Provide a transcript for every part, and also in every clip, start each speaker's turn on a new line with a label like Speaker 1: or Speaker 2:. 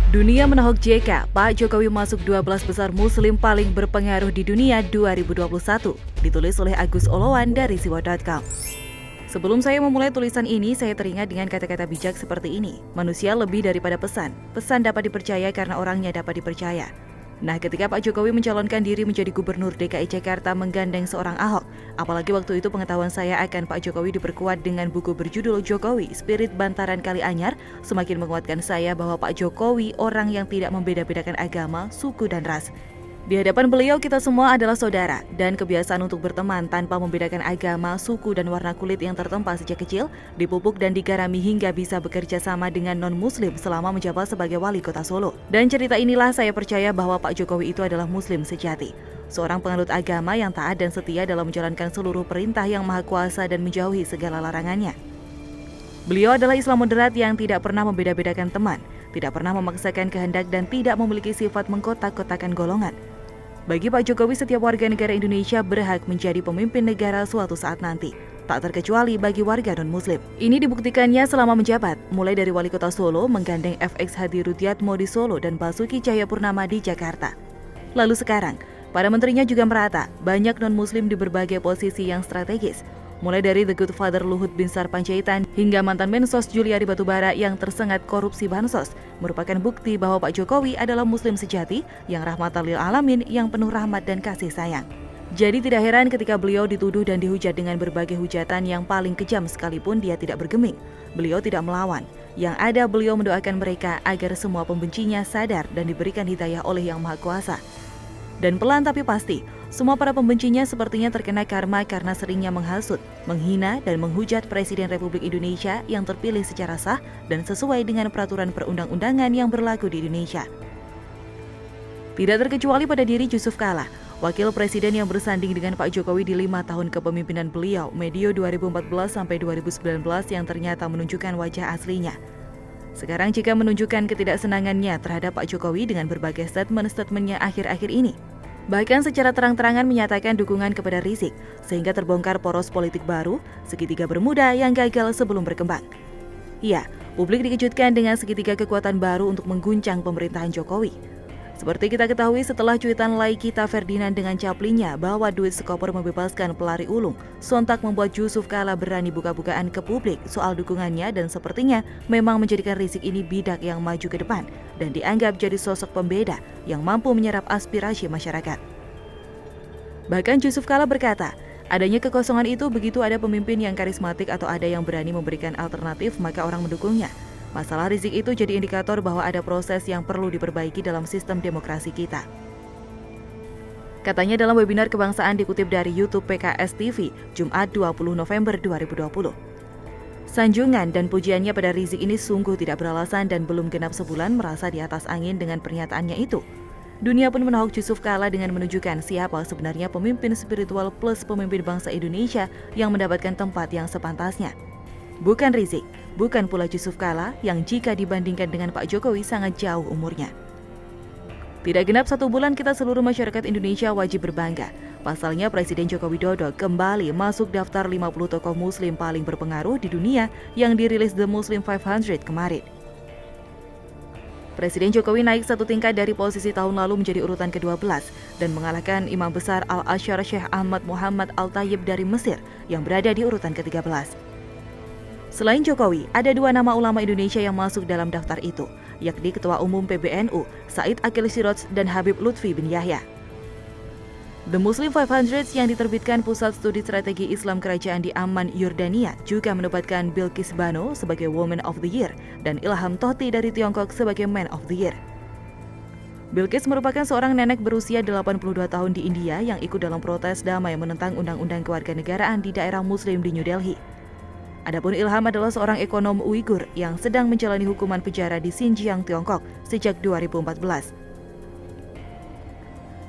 Speaker 1: Dunia menahok JK, Pak Jokowi masuk 12 besar muslim paling berpengaruh di dunia 2021, ditulis oleh Agus Olowan dari siwa.com. Sebelum saya memulai tulisan ini, saya teringat dengan kata-kata bijak seperti ini. Manusia lebih daripada pesan. Pesan dapat dipercaya karena orangnya dapat dipercaya. Nah, ketika Pak Jokowi mencalonkan diri menjadi Gubernur DKI Jakarta menggandeng seorang Ahok, apalagi waktu itu pengetahuan saya akan Pak Jokowi diperkuat dengan buku berjudul Jokowi, Spirit Bantaran Kali Anyar, semakin menguatkan saya bahwa Pak Jokowi orang yang tidak membeda-bedakan agama, suku, dan ras. Di hadapan beliau kita semua adalah saudara, dan kebiasaan untuk berteman tanpa membedakan agama, suku, dan warna kulit yang tertempa sejak kecil, dipupuk dan digarami hingga bisa bekerja sama dengan non-muslim selama menjabat sebagai wali kota Solo. Dan cerita inilah saya percaya bahwa Pak Jokowi itu adalah muslim sejati. Seorang penganut agama yang taat dan setia dalam menjalankan seluruh perintah yang maha kuasa dan menjauhi segala larangannya. Beliau adalah Islam moderat yang tidak pernah membeda-bedakan teman, tidak pernah memaksakan kehendak dan tidak memiliki sifat mengkotak-kotakan golongan. Bagi Pak Jokowi, setiap warga negara Indonesia berhak menjadi pemimpin negara suatu saat nanti, tak terkecuali bagi warga non-muslim. Ini dibuktikannya selama menjabat, mulai dari wali kota Solo menggandeng FX Hadi Rudiatmo di Solo dan Basuki Cahayapurnama di Jakarta. Lalu sekarang, para menterinya juga merata, banyak non-muslim di berbagai posisi yang strategis. Mulai dari The Good Father Luhut Binsar Panjaitan hingga mantan Mensos Juliari Batubara yang tersengat korupsi bansos, merupakan bukti bahwa Pak Jokowi adalah muslim sejati yang rahmatan lil alamin, yang penuh rahmat dan kasih sayang. Jadi tidak heran ketika beliau dituduh dan dihujat dengan berbagai hujatan yang paling kejam sekalipun dia tidak bergeming. Beliau tidak melawan. Yang ada beliau mendoakan mereka agar semua pembencinya sadar dan diberikan hidayah oleh Yang Maha Kuasa. Dan pelan tapi pasti, semua para pembencinya sepertinya terkena karma karena seringnya menghasut, menghina, dan menghujat Presiden Republik Indonesia yang terpilih secara sah dan sesuai dengan peraturan perundang-undangan yang berlaku di Indonesia. Tidak terkecuali pada diri Yusuf Kala, wakil presiden yang bersanding dengan Pak Jokowi di 5 tahun kepemimpinan beliau, medio 2014 sampai 2019 yang ternyata menunjukkan wajah aslinya. Sekarang jika menunjukkan ketidaksenangannya terhadap Pak Jokowi dengan berbagai statement-statementnya akhir-akhir ini. Bahkan secara terang-terangan menyatakan dukungan kepada Rizik, sehingga terbongkar poros politik baru, segitiga bermuda yang gagal sebelum berkembang. Iya, publik dikejutkan dengan segitiga kekuatan baru untuk mengguncang pemerintahan Jokowi. Seperti kita ketahui setelah cuitan Laikita Ferdinand dengan caplinya bahwa duit sekoper membebaskan pelari ulung, sontak membuat Yusuf Kala berani buka-bukaan ke publik soal dukungannya dan sepertinya memang menjadikan Rizik ini bidak yang maju ke depan dan dianggap jadi sosok pembeda yang mampu menyerap aspirasi masyarakat. Bahkan Yusuf Kala berkata, adanya kekosongan itu begitu ada pemimpin yang karismatik atau ada yang berani memberikan alternatif maka orang mendukungnya. Masalah Rizik itu jadi indikator bahwa ada proses yang perlu diperbaiki dalam sistem demokrasi kita. Katanya dalam webinar kebangsaan dikutip dari YouTube PKS TV, Jumat 20 November 2020. Sanjungan dan pujiannya pada Rizik ini sungguh tidak beralasan dan belum genap sebulan merasa di atas angin dengan pernyataannya itu. Dunia pun menahok Yusuf Kala dengan menunjukkan siapa sebenarnya pemimpin spiritual plus pemimpin bangsa Indonesia yang mendapatkan tempat yang sepantasnya. Bukan Rizik, bukan pula Yusuf Kala yang jika dibandingkan dengan Pak Jokowi sangat jauh umurnya. Tidak genap 1 bulan kita seluruh masyarakat Indonesia wajib berbangga. Pasalnya Presiden Joko Widodo kembali masuk daftar 50 tokoh muslim paling berpengaruh di dunia yang dirilis The Muslim 500 kemarin. Presiden Jokowi naik 1 tingkat dari posisi tahun lalu menjadi urutan ke-12 dan mengalahkan Imam Besar Al-Azhar Syekh Ahmad Muhammad Al-Tayyib dari Mesir yang berada di urutan ke-13. Selain Jokowi, ada 2 nama ulama Indonesia yang masuk dalam daftar itu, yakni Ketua Umum PBNU, Said Akil Siroj dan Habib Lutfi bin Yahya. The Muslim 500 yang diterbitkan Pusat Studi Strategi Islam Kerajaan di Amman, Yordania juga mendapatkan Bilqis Bano sebagai Woman of the Year dan Ilham Tohti dari Tiongkok sebagai Man of the Year. Bilqis merupakan seorang nenek berusia 82 tahun di India yang ikut dalam protes damai menentang Undang-Undang Kewarganegaraan di daerah Muslim di New Delhi. Adapun Ilham adalah seorang ekonom Uighur yang sedang menjalani hukuman penjara di Xinjiang, Tiongkok sejak 2014.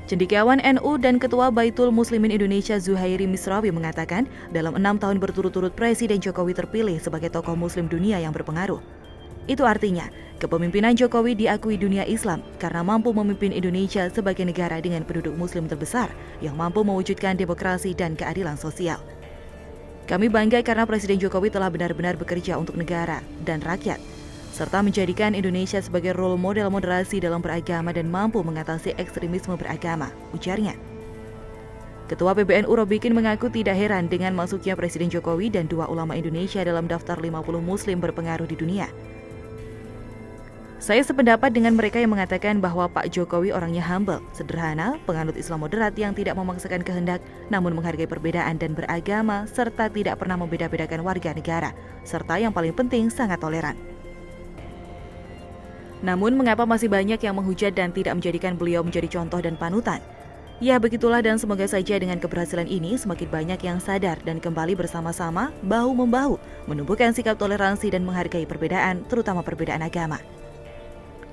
Speaker 1: Cendekiawan NU dan Ketua Baitul Muslimin Indonesia Zuhairi Misrawi mengatakan dalam 6 tahun berturut-turut Presiden Jokowi terpilih sebagai tokoh muslim dunia yang berpengaruh. Itu artinya, kepemimpinan Jokowi diakui dunia Islam karena mampu memimpin Indonesia sebagai negara dengan penduduk muslim terbesar yang mampu mewujudkan demokrasi dan keadilan sosial. Kami bangga karena Presiden Jokowi telah benar-benar bekerja untuk negara dan rakyat. serta menjadikan Indonesia sebagai role model moderasi dalam beragama dan mampu mengatasi ekstremisme beragama, ujarnya. Ketua PBNU Robikin mengaku tidak heran dengan masuknya Presiden Jokowi dan dua ulama Indonesia dalam daftar 50 muslim berpengaruh di dunia. Saya sependapat dengan mereka yang mengatakan bahwa Pak Jokowi orangnya humble, sederhana, penganut Islam moderat yang tidak memaksakan kehendak, namun menghargai perbedaan dan beragama, serta tidak pernah membeda-bedakan warga negara, serta yang paling penting sangat toleran. Namun mengapa masih banyak yang menghujat dan tidak menjadikan beliau menjadi contoh dan panutan? Ya begitulah, dan semoga saja dengan keberhasilan ini semakin banyak yang sadar dan kembali bersama-sama, bahu-membahu, menumbuhkan sikap toleransi dan menghargai perbedaan, terutama perbedaan agama.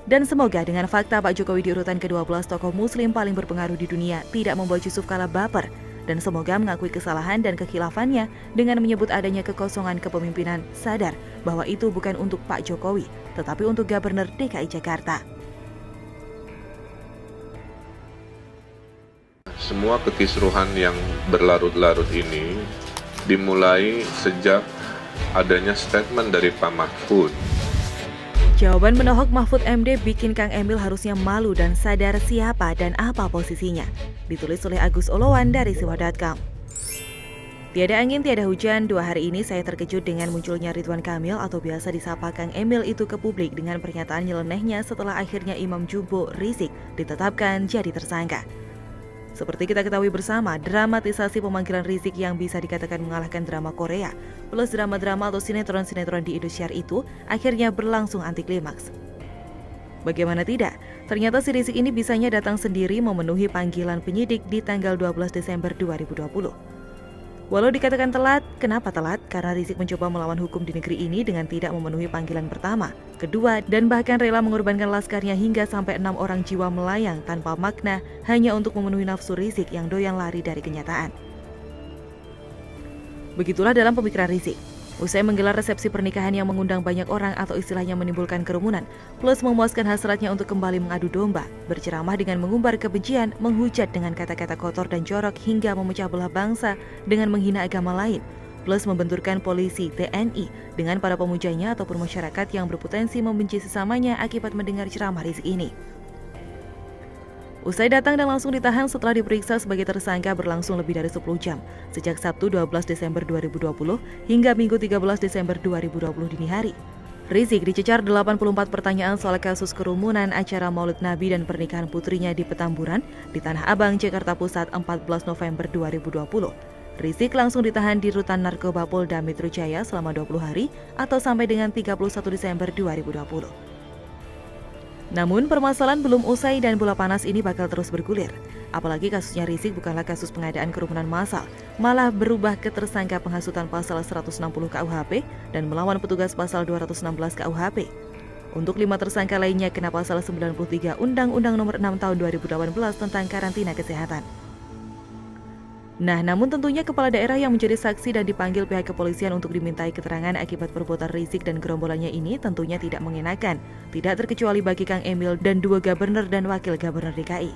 Speaker 1: Dan semoga dengan fakta Pak Jokowi di urutan ke-12 tokoh muslim paling berpengaruh di dunia tidak membuat Yusuf Kala baper, dan semoga mengakui kesalahan dan kekhilafannya dengan menyebut adanya kekosongan kepemimpinan, sadar bahwa itu bukan untuk Pak Jokowi, tetapi untuk Gubernur DKI Jakarta.
Speaker 2: Semua kekisruhan yang berlarut-larut ini dimulai sejak adanya statement dari Pak Mahfud.
Speaker 1: Jawaban menohok Mahfud MD bikin Kang Emil harusnya malu dan sadar siapa dan apa posisinya. Ditulis oleh Agus Olowan dari siwa.com. Tiada angin, tiada hujan, 2 hari ini saya terkejut dengan munculnya Ridwan Kamil atau biasa disapa Kang Emil itu ke publik dengan pernyataan nyelenehnya setelah akhirnya Imam Jumbo Rizik ditetapkan jadi tersangka. Seperti kita ketahui bersama, dramatisasi pemanggilan Rizik yang bisa dikatakan mengalahkan drama Korea plus drama-drama atau sinetron-sinetron di Indosiar itu akhirnya berlangsung anti klimaks. Bagaimana tidak, ternyata si Rizik ini bisanya datang sendiri memenuhi panggilan penyidik di tanggal 12 Desember 2020. Walau dikatakan telat, kenapa telat? Karena Rizik mencoba melawan hukum di negeri ini dengan tidak memenuhi panggilan pertama, kedua, dan bahkan rela mengorbankan laskarnya hingga sampai 6 orang jiwa melayang tanpa makna hanya untuk memenuhi nafsu Rizik yang doyan lari dari kenyataan. Begitulah dalam pemikiran Rizik. Usai menggelar resepsi pernikahan yang mengundang banyak orang atau istilahnya menimbulkan kerumunan, plus memuaskan hasratnya untuk kembali mengadu domba, berceramah dengan mengumbar kebencian, menghujat dengan kata-kata kotor dan jorok hingga memecah belah bangsa dengan menghina agama lain, plus membenturkan polisi, TNI dengan para pemujanya ataupun masyarakat yang berpotensi membenci sesamanya akibat mendengar ceramah Rizik ini. Usai datang dan langsung ditahan setelah diperiksa sebagai tersangka berlangsung lebih dari 10 jam, sejak Sabtu 12 Desember 2020 hingga Minggu 13 Desember 2020 dini hari. Rizik dicecar 84 pertanyaan soal kasus kerumunan acara Maulid Nabi dan pernikahan putrinya di Petamburan, di Tanah Abang, Jakarta Pusat 14 November 2020. Rizik langsung ditahan di Rutan Narkoba Polda Metro Jaya selama 20 hari atau sampai dengan 31 Desember 2020. Namun permasalahan belum usai dan bola panas ini bakal terus bergulir. Apalagi kasusnya Rizik bukanlah kasus pengadaan kerumunan massal, malah berubah ke tersangka penghasutan pasal 160 KUHP dan melawan petugas pasal 216 KUHP. Untuk 5 tersangka lainnya kena pasal 93 Undang-Undang Nomor 6 Tahun 2018 tentang karantina kesehatan. Nah, namun tentunya kepala daerah yang menjadi saksi dan dipanggil pihak kepolisian untuk dimintai keterangan akibat perbuatan Rizik dan gerombolannya ini tentunya tidak mengenakan, tidak terkecuali bagi Kang Emil dan 2 gubernur dan wakil gubernur DKI.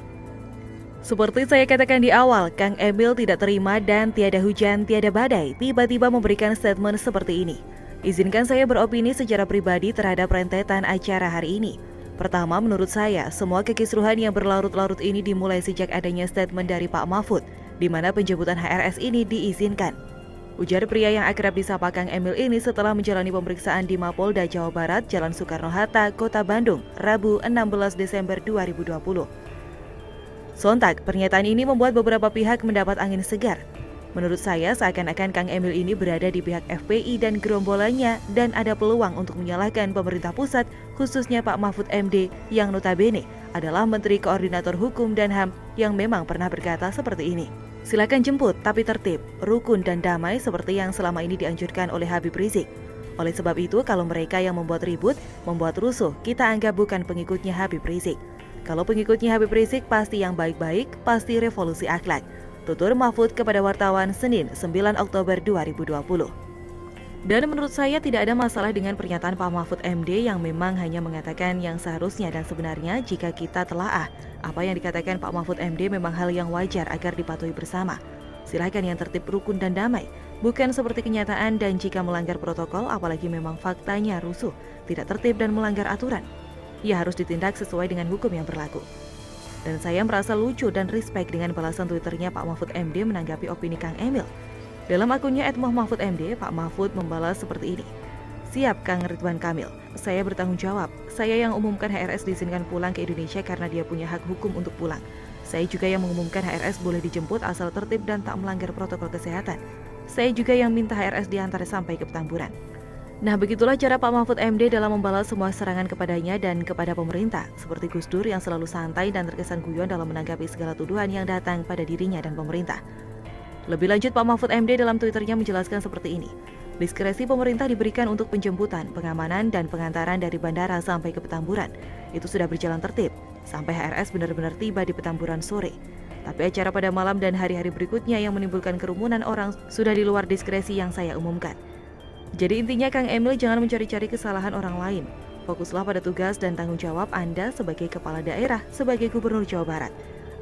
Speaker 1: Seperti saya katakan di awal, Kang Emil tidak terima dan tiada hujan, tiada badai, tiba-tiba memberikan statement seperti ini. Izinkan saya beropini secara pribadi terhadap rentetan acara hari ini. Pertama, menurut saya, semua kekisruhan yang berlarut-larut ini dimulai sejak adanya statement dari Pak Mahfud, di mana penjemputan HRS ini diizinkan. Ujar pria yang akrab disapa Kang Emil ini setelah menjalani pemeriksaan di Mapolda Jawa Barat, Jalan Soekarno-Hatta, Kota Bandung, Rabu 16 Desember 2020. Sontak, pernyataan ini membuat beberapa pihak mendapat angin segar. Menurut saya, seakan-akan Kang Emil ini berada di pihak FPI dan gerombolannya dan ada peluang untuk menyalahkan pemerintah pusat, khususnya Pak Mahfud MD yang notabene adalah Menteri Koordinator Hukum dan HAM yang memang pernah berkata seperti ini. Silakan jemput, tapi tertib, rukun dan damai seperti yang selama ini dianjurkan oleh Habib Rizik. Oleh sebab itu, kalau mereka yang membuat ribut, membuat rusuh, kita anggap bukan pengikutnya Habib Rizik. Kalau pengikutnya Habib Rizik pasti yang baik-baik, pasti revolusi akhlak. Tutur Mahfud kepada wartawan Senin 9 Oktober 2020. Dan menurut saya tidak ada masalah dengan pernyataan Pak Mahfud MD yang memang hanya mengatakan yang seharusnya dan sebenarnya jika kita telaah apa yang dikatakan Pak Mahfud MD memang hal yang wajar agar dipatuhi bersama. Silakan yang tertib, rukun dan damai. bukan seperti kenyataan, dan jika melanggar protokol, apalagi memang faktanya rusuh, tidak tertib dan melanggar aturan, ia harus ditindak sesuai dengan hukum yang berlaku. Dan saya merasa lucu dan respect dengan balasan Twitternya Pak Mahfud MD menanggapi opini Kang Emil. Dalam akunnya @mahfudmd, Pak Mahfud membalas seperti ini. Siap Kang Ridwan Kamil, saya bertanggung jawab. Saya yang umumkan HRS diizinkan pulang ke Indonesia karena dia punya hak hukum untuk pulang. Saya juga yang mengumumkan HRS boleh dijemput asal tertib dan tak melanggar protokol kesehatan. Saya juga yang minta HRS diantar sampai ke Petamburan. Nah, begitulah cara Pak Mahfud MD dalam membalas semua serangan kepadanya dan kepada pemerintah, seperti Gus Dur yang selalu santai dan terkesan guyon dalam menanggapi segala tuduhan yang datang pada dirinya dan pemerintah. Lebih lanjut, Pak Mahfud MD dalam Twitternya menjelaskan seperti ini. Diskresi pemerintah diberikan untuk penjemputan, pengamanan, dan pengantaran dari bandara sampai ke Petamburan. Itu sudah berjalan tertib, sampai HRS benar-benar tiba di Petamburan sore. Tapi acara pada malam dan hari-hari berikutnya yang menimbulkan kerumunan orang sudah di luar diskresi yang saya umumkan. Jadi intinya Kang Emil jangan mencari-cari kesalahan orang lain. Fokuslah pada tugas dan tanggung jawab Anda sebagai kepala daerah, sebagai Gubernur Jawa Barat.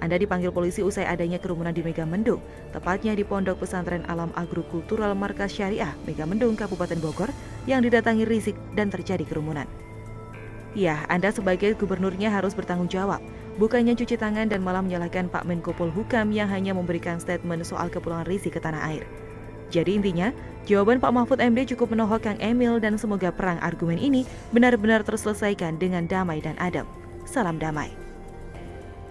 Speaker 1: Anda dipanggil polisi usai adanya kerumunan di Megamendung, tepatnya di Pondok Pesantren Alam Agrokultural Markas Syariah Megamendung, Kabupaten Bogor, yang didatangi Rizik dan terjadi kerumunan. Ya, Anda sebagai gubernurnya harus bertanggung jawab, bukannya cuci tangan dan malah menyalahkan Pak Menko Polhukam yang hanya memberikan statement soal kepulangan Rizik ke tanah air. Jadi intinya, jawaban Pak Mahfud MD cukup menohok Kang Emil dan semoga perang argumen ini benar-benar terselesaikan dengan damai dan adem. Salam damai.